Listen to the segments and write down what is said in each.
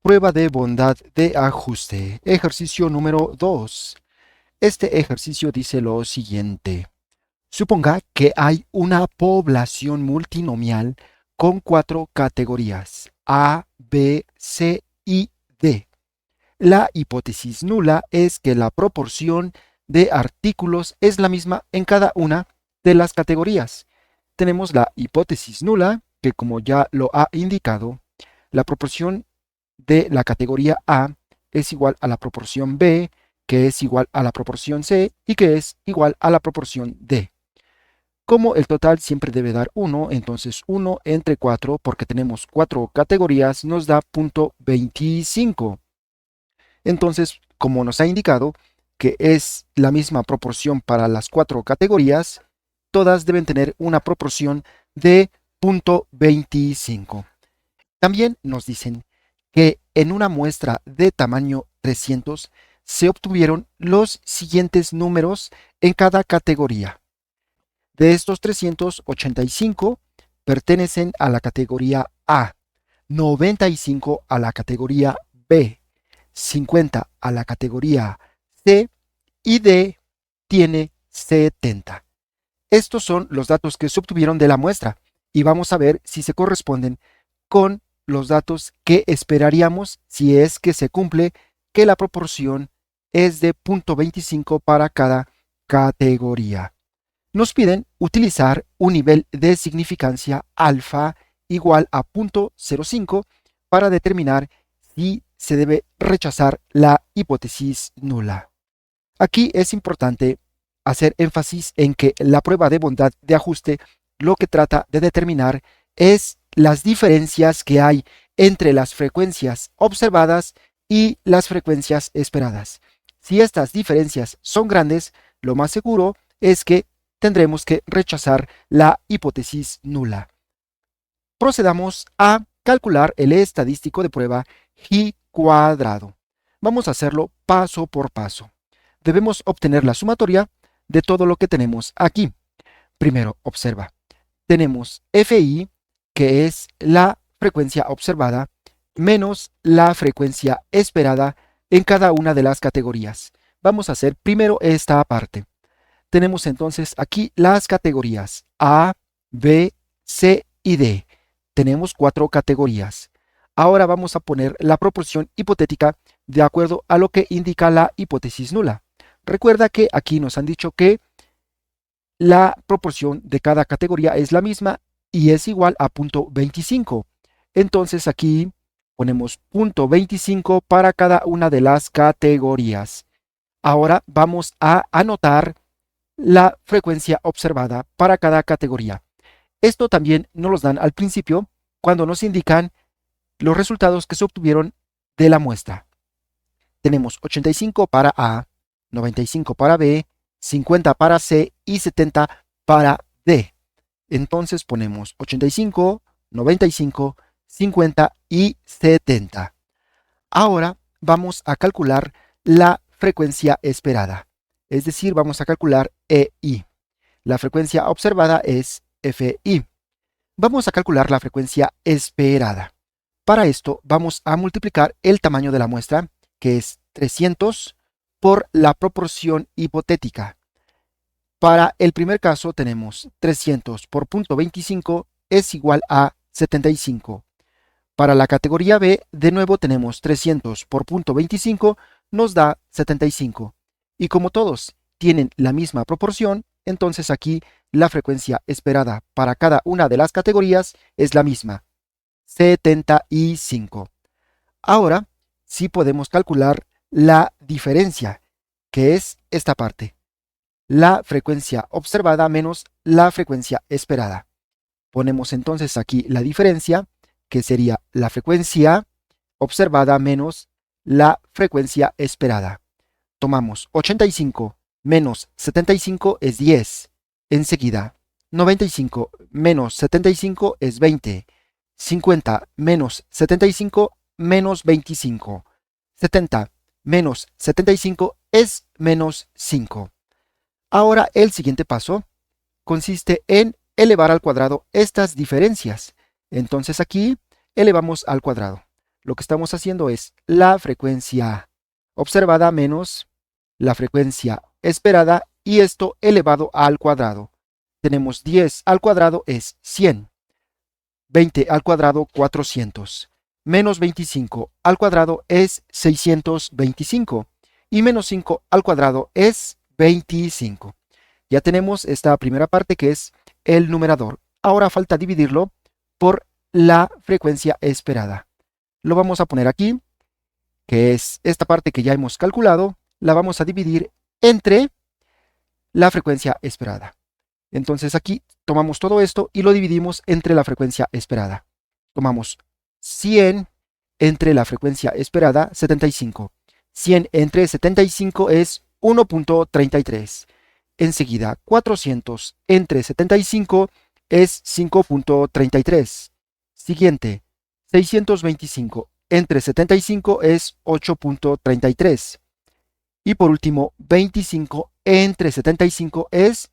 Prueba de bondad de ajuste. Ejercicio número 2. Este ejercicio dice lo siguiente. Suponga que hay una población multinomial con 4 categorías A, B, C y D. La hipótesis nula es que la proporción de artículos es la misma en cada una de las categorías. Tenemos la hipótesis nula, que como ya lo ha indicado, la proporción de la categoría A es igual a la proporción B, que es igual a la proporción C y que es igual a la proporción D. Como el total siempre debe dar 1, entonces 1 entre 4, porque tenemos 4 categorías, nos da 0.25. Entonces, como nos ha indicado que es la misma proporción para las 4 categorías, todas deben tener una proporción de 0.25. También nos dicen que en una muestra de tamaño 300 se obtuvieron los siguientes números en cada categoría. De estos 385 pertenecen a la categoría A, 95 a la categoría B, 50 a la categoría C y D tiene 70. Estos son los datos que se obtuvieron de la muestra y vamos a ver si se corresponden con los datos que esperaríamos si es que se cumple que la proporción es de 0.25 para cada categoría. Nos piden utilizar un nivel de significancia alfa igual a 0.05 para determinar si se debe rechazar la hipótesis nula. Aquí es importante hacer énfasis en que la prueba de bondad de ajuste lo que trata de determinar es las diferencias que hay entre las frecuencias observadas y las frecuencias esperadas. Si estas diferencias son grandes, lo más seguro es que tendremos que rechazar la hipótesis nula. Procedamos a calcular el estadístico de prueba G cuadrado. Vamos a hacerlo paso por paso. Debemos obtener la sumatoria de todo lo que tenemos aquí. Primero, observa. Tenemos FI, que es la frecuencia observada, menos la frecuencia esperada en cada una de las categorías. Vamos a hacer primero esta parte. Tenemos entonces aquí las categorías A, B, C y D. Tenemos 4 categorías. Ahora vamos a poner la proporción hipotética de acuerdo a lo que indica la hipótesis nula. Recuerda que aquí nos han dicho que la proporción de cada categoría es la misma y es igual a 0.25. Entonces aquí ponemos 0.25 para cada una de las categorías. Ahora vamos a anotar la frecuencia observada para cada categoría. Esto también nos los dan al principio cuando nos indican los resultados que se obtuvieron de la muestra. Tenemos 85 para A, 95 para B, 50 para C y 70 para D. Entonces ponemos 85, 95, 50 y 70. Ahora vamos a calcular la frecuencia esperada. Es decir, vamos a calcular EI. La frecuencia observada es FI. Vamos a calcular la frecuencia esperada. Para esto vamos a multiplicar el tamaño de la muestra, que es 300, por la proporción hipotética. Para el primer caso tenemos 300 por 0.25 es igual a 75. Para la categoría B, de nuevo tenemos 300 por 0.25 nos da 75. Y como todos tienen la misma proporción, entonces aquí la frecuencia esperada para cada una de las categorías es la misma, 75. Ahora sí podemos calcular la diferencia, que es esta parte, la frecuencia observada menos la frecuencia esperada. Ponemos entonces aquí la diferencia, que sería la frecuencia observada menos la frecuencia esperada. Tomamos 85 menos 75 es 10. Enseguida, 95 menos 75 es 20. 50 menos 75 menos 25. 70 menos 75 es menos 5. Ahora el siguiente paso consiste en elevar al cuadrado estas diferencias. Entonces aquí elevamos al cuadrado. lo que estamos haciendo es la frecuencia observada menos la frecuencia esperada y esto elevado al cuadrado. Tenemos 10 al cuadrado es 100, 20 al cuadrado 400, menos 25 al cuadrado es 625 y menos 5 al cuadrado es 25. Ya tenemos esta primera parte que es el numerador. Ahora falta dividirlo por la frecuencia esperada. Lo vamos a poner aquí, que es esta parte que ya hemos calculado, la vamos a dividir entre la frecuencia esperada. Entonces aquí tomamos todo esto y lo dividimos entre la frecuencia esperada. Tomamos 100 entre la frecuencia esperada, 75. 100 entre 75 es 1.33. Enseguida, 400 entre 75 es 5.33. Siguiente, 625 entre 75 es 8.33. Y por último, 25 entre 75 es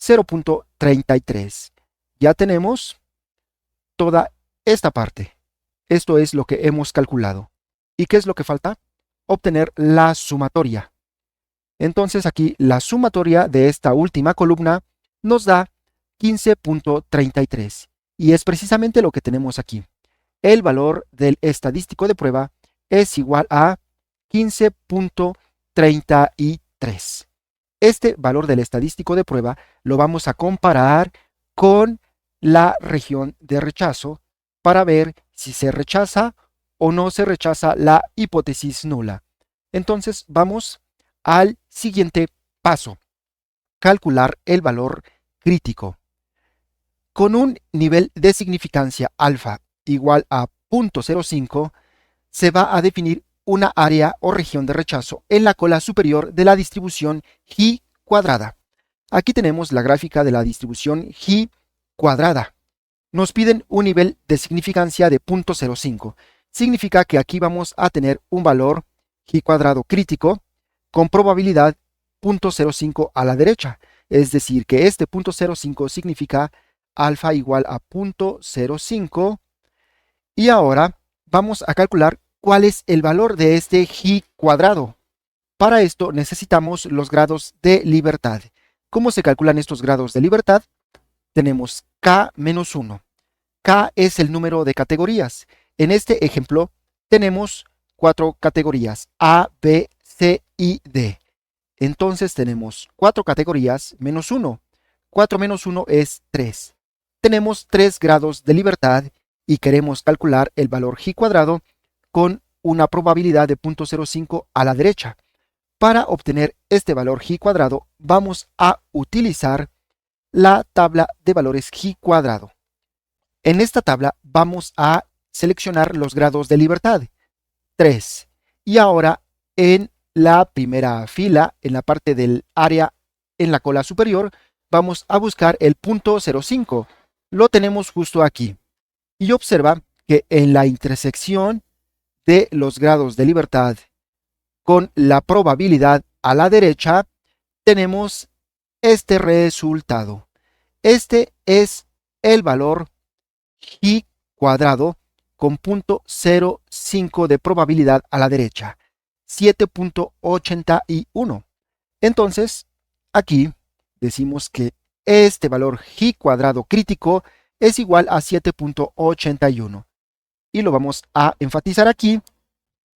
0.33. Ya tenemos toda esta parte. Esto es lo que hemos calculado. ¿Y qué es lo que falta? Obtener la sumatoria. Entonces aquí la sumatoria de esta última columna nos da 15.33 y es precisamente lo que tenemos aquí. El valor del estadístico de prueba es igual a 15.33. Este valor del estadístico de prueba lo vamos a comparar con la región de rechazo para ver si se rechaza o no se rechaza la hipótesis nula. Entonces vamos al siguiente paso, calcular el valor crítico. Con un nivel de significancia alfa igual a 0.05, se va a definir una área o región de rechazo en la cola superior de la distribución G cuadrada. Aquí tenemos la gráfica de la distribución G cuadrada. Nos piden un nivel de significancia de 0.05. Significa que aquí vamos a tener un valor G cuadrado crítico con probabilidad 0.05 a la derecha. Es decir, que este 0.05 significa alfa igual a 0.05. Y ahora vamos a calcular cuál es el valor de este G cuadrado. Para esto necesitamos los grados de libertad. ¿Cómo se calculan estos grados de libertad? Tenemos K-1. K es el número de categorías. En este ejemplo tenemos 4 categorías, A, B, C y D. Entonces tenemos 4 categorías menos 1. 4 menos 1 es 3. Tenemos 3 grados de libertad y queremos calcular el valor G cuadrado con una probabilidad de 0.05 a la derecha. Para obtener este valor G cuadrado vamos a utilizar la tabla de valores G cuadrado. En esta tabla vamos a seleccionar los grados de libertad, 3. Y ahora en la primera fila, en la parte del área en la cola superior, vamos a buscar el 0.05. Lo tenemos justo aquí. Y observa que en la intersección de los grados de libertad con la probabilidad a la derecha, tenemos este resultado. Este es el valor G cuadrado con 0.05 de probabilidad a la derecha, 7.81. Entonces, aquí decimos que este valor G cuadrado crítico es igual a 7.81. Y lo vamos a enfatizar aquí,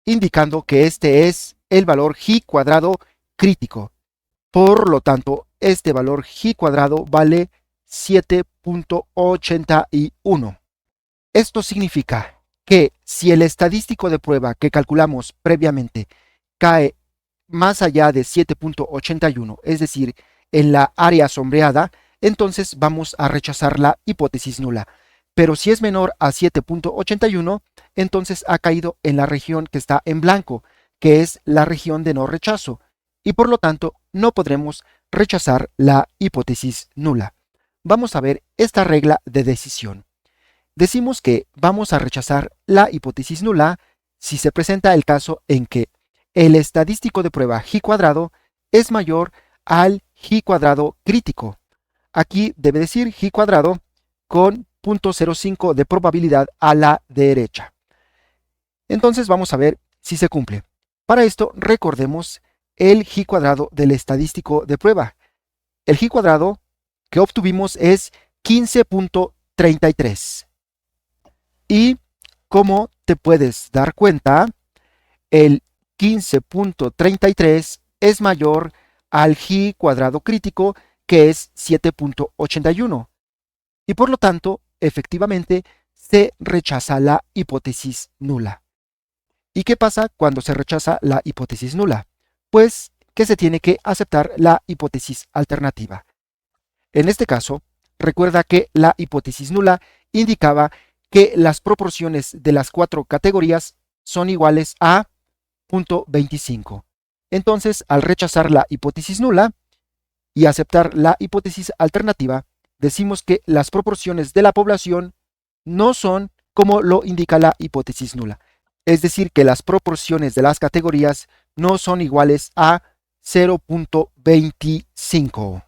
indicando que este es el valor G cuadrado crítico. Por lo tanto, este valor G cuadrado vale 7.81. Esto significa que si el estadístico de prueba que calculamos previamente cae más allá de 7.81, es decir, en la área sombreada, entonces vamos a rechazar la hipótesis nula. Pero si es menor a 7.81, entonces ha caído en la región que está en blanco, que es la región de no rechazo, y por lo tanto no podremos rechazar la hipótesis nula. Vamos a ver esta regla de decisión. Decimos que vamos a rechazar la hipótesis nula si se presenta el caso en que el estadístico de prueba G cuadrado es mayor al G cuadrado crítico. Aquí debe decir G cuadrado con 0.05 de probabilidad a la derecha. Entonces vamos a ver si se cumple. Para esto recordemos el g cuadrado del estadístico de prueba. El g cuadrado que obtuvimos es 15.33. Y como te puedes dar cuenta, el 15.33 es mayor al g cuadrado crítico, que es 7.81. Y por lo tanto, efectivamente, se rechaza la hipótesis nula. ¿Y qué pasa cuando se rechaza la hipótesis nula? Pues que se tiene que aceptar la hipótesis alternativa. En este caso, recuerda que la hipótesis nula indicaba que las proporciones de las 4 categorías son iguales a 0.25. Entonces, al rechazar la hipótesis nula y aceptar la hipótesis alternativa, decimos que las proporciones de la población no son como lo indica la hipótesis nula. Es decir, que las proporciones de las categorías no son iguales a 0.25.